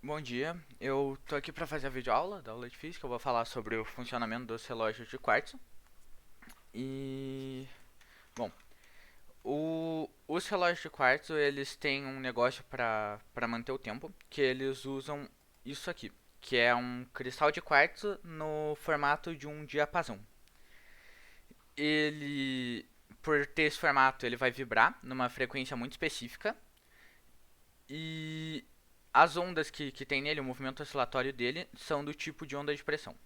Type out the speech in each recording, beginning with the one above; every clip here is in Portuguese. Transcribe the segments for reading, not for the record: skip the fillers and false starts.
Bom dia, eu tô aqui para fazer a videoaula da aula de física. Eu vou falar sobre o funcionamento dos relógios de quartzo. E, bom, os relógios de quartzo, eles têm um negócio para manter o tempo, que eles usam isso aqui, que é um cristal de quartzo no formato de um diapasão. Ele, por ter esse formato, ele vai vibrar numa frequência muito específica e as ondas que tem nele, o movimento oscilatório dele, são do tipo de onda de pressão.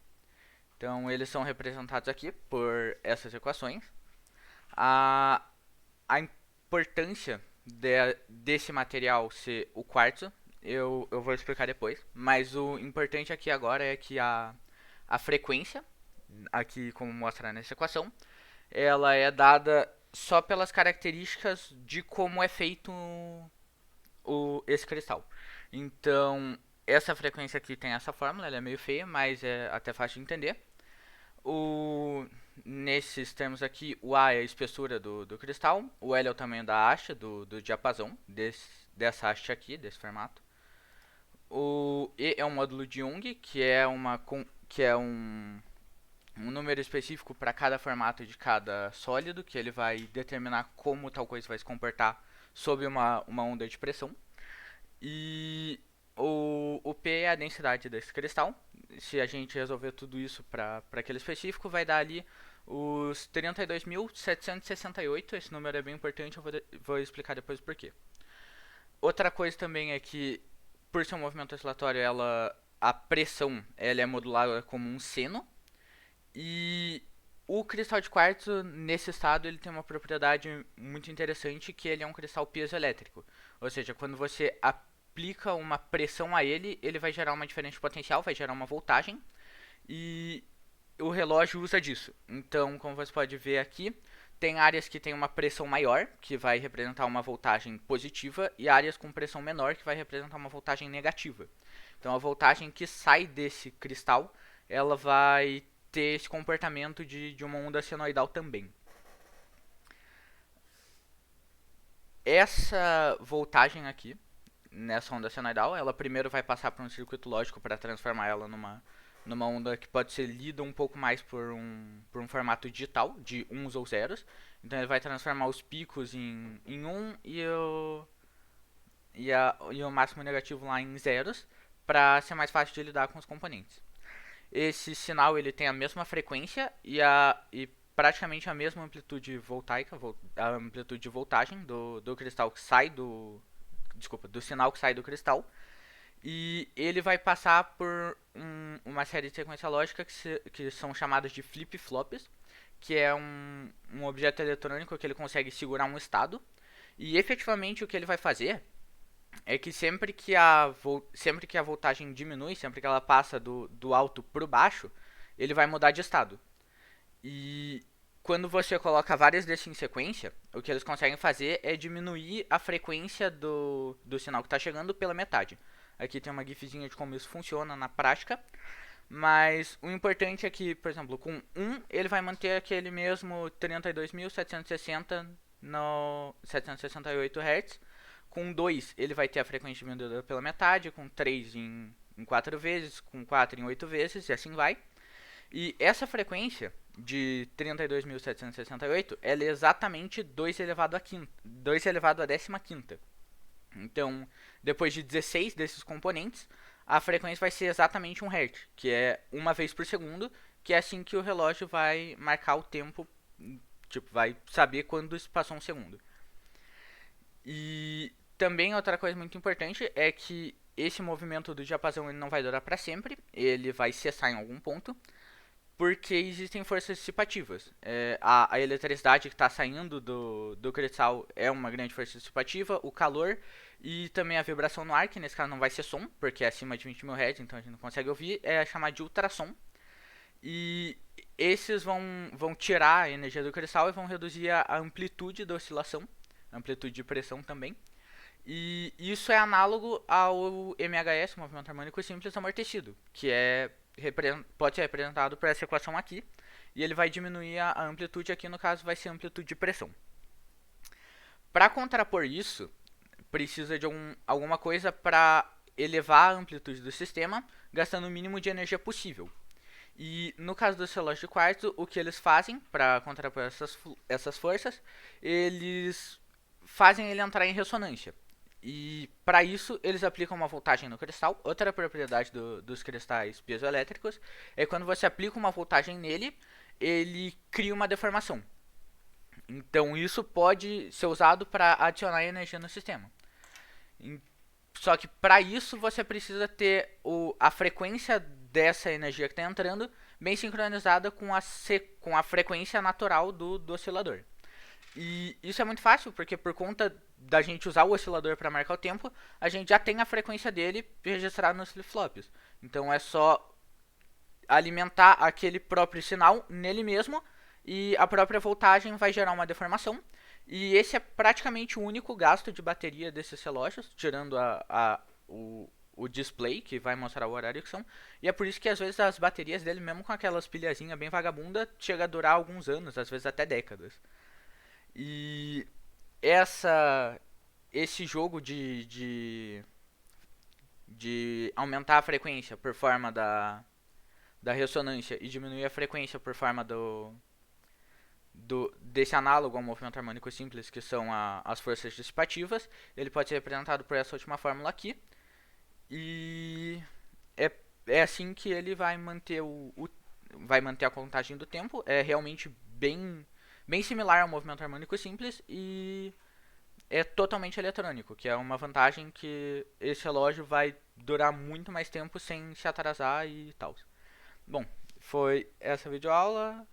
Então, eles são representados aqui por essas equações. A, a importância desse material ser o quartzo, eu vou explicar depois. Mas o importante aqui agora é que a frequência, aqui como mostra nessa equação, ela é dada só pelas características de como é feito esse cristal. Então, essa frequência aqui tem essa fórmula, ela é meio feia, mas é até fácil de entender. O, nesses termos aqui, o A é a espessura do cristal, o L é o tamanho da haste, do diapasão, dessa haste aqui, desse formato. O E é um módulo de Young, que é um número específico para cada formato de cada sólido, que ele vai determinar como tal coisa vai se comportar sob uma onda de pressão. E o P é a densidade desse cristal. Se a gente resolver tudo isso para aquele específico, vai dar ali os 32.768. Esse número é bem importante, eu vou explicar depois o porquê. Outra coisa também é que, por ser um movimento oscilatório, a pressão ela é modulada como um seno. E o cristal de quartzo, nesse estado, ele tem uma propriedade muito interessante, que ele é um cristal piezoelétrico. Ou seja, quando você aplica uma pressão a ele, ele vai gerar uma diferença de potencial, vai gerar uma voltagem, e o relógio usa disso. Então, como você pode ver aqui, tem áreas que tem uma pressão maior, que vai representar uma voltagem positiva, e áreas com pressão menor, que vai representar uma voltagem negativa. Então, a voltagem que sai desse cristal, ela vai ter esse comportamento de uma onda senoidal também. Essa voltagem aqui, nessa onda senoidal, ela primeiro vai passar por um circuito lógico para transformar ela numa onda que pode ser lida um pouco mais por um formato digital, de uns ou zeros. Então ele vai transformar os picos em 1 e o máximo negativo lá em zeros, para ser mais fácil de lidar com os componentes. Esse sinal ele tem a mesma frequência e praticamente a mesma amplitude voltaica, a amplitude de voltagem do cristal que sai do sinal que sai do cristal. E ele vai passar por uma série de sequência lógica que são chamadas de flip-flops, que é um objeto eletrônico que ele consegue segurar um estado. E efetivamente o que ele vai fazer é que sempre que a voltagem diminui, sempre que ela passa do alto para o baixo, ele vai mudar de estado. E quando você coloca vários desses em sequência, o que eles conseguem fazer é diminuir a frequência do sinal que está chegando pela metade. Aqui tem uma gifzinha de como isso funciona na prática. Mas o importante é que, por exemplo, com 1 ele vai manter aquele mesmo 32.760 no 768 Hz. Com 2 ele vai ter a frequência diminuída pela metade, com 3 em 4 vezes, com 4 em 8 vezes e assim vai. E essa frequência de 32.768 ela é exatamente 2 elevado a, 2 elevado a 15ª. Então, depois de 16 desses componentes, a frequência vai ser exatamente 1 Hz, que é uma vez por segundo, que é assim que o relógio vai marcar o tempo, tipo, vai saber quando se passou um segundo. E também outra coisa muito importante é que esse movimento do diapasão ele não vai durar para sempre, ele vai cessar em algum ponto, porque existem forças dissipativas. A eletricidade que está saindo do cristal é uma grande força dissipativa, o calor e também a vibração no ar, que nesse caso não vai ser som, porque é acima de 20 mil Hz, então a gente não consegue ouvir, é chamado de ultrassom. E esses vão tirar a energia do cristal e vão reduzir a amplitude da oscilação, a amplitude de pressão também. E isso é análogo ao MHS, movimento harmônico simples amortecido, que pode ser representado por essa equação aqui, e ele vai diminuir a amplitude, aqui no caso vai ser a amplitude de pressão. Para contrapor isso, precisa de alguma coisa para elevar a amplitude do sistema, gastando o mínimo de energia possível. E no caso dos relógios de quartzo, o que eles fazem para contrapor essas forças, eles fazem ele entrar em ressonância. E para isso eles aplicam uma voltagem no cristal. Outra propriedade dos cristais piezoelétricos é quando você aplica uma voltagem nele, ele cria uma deformação. Então isso pode ser usado para adicionar energia no sistema. Só que para isso você precisa ter a frequência dessa energia que está entrando bem sincronizada com a frequência natural do oscilador. E isso é muito fácil, porque por conta da gente usar o oscilador para marcar o tempo, a gente já tem a frequência dele registrada nos flip-flops. Então é só alimentar aquele próprio sinal nele mesmo e a própria voltagem vai gerar uma deformação. E esse é praticamente o único gasto de bateria desses relógios, tirando o display, que vai mostrar o horário que são. E é por isso que às vezes as baterias dele, mesmo com aquelas pilhazinhas bem vagabunda, chega a durar alguns anos, às vezes até décadas. E esse jogo de aumentar a frequência por forma da ressonância e diminuir a frequência por forma desse análogo ao movimento harmônico simples, que são as forças dissipativas, ele pode ser representado por essa última fórmula aqui. E é assim que ele vai manter vai manter a contagem do tempo. É realmente bem similar ao movimento harmônico simples e é totalmente eletrônico, que é uma vantagem que esse relógio vai durar muito mais tempo sem se atrasar e tal. Bom, foi essa videoaula.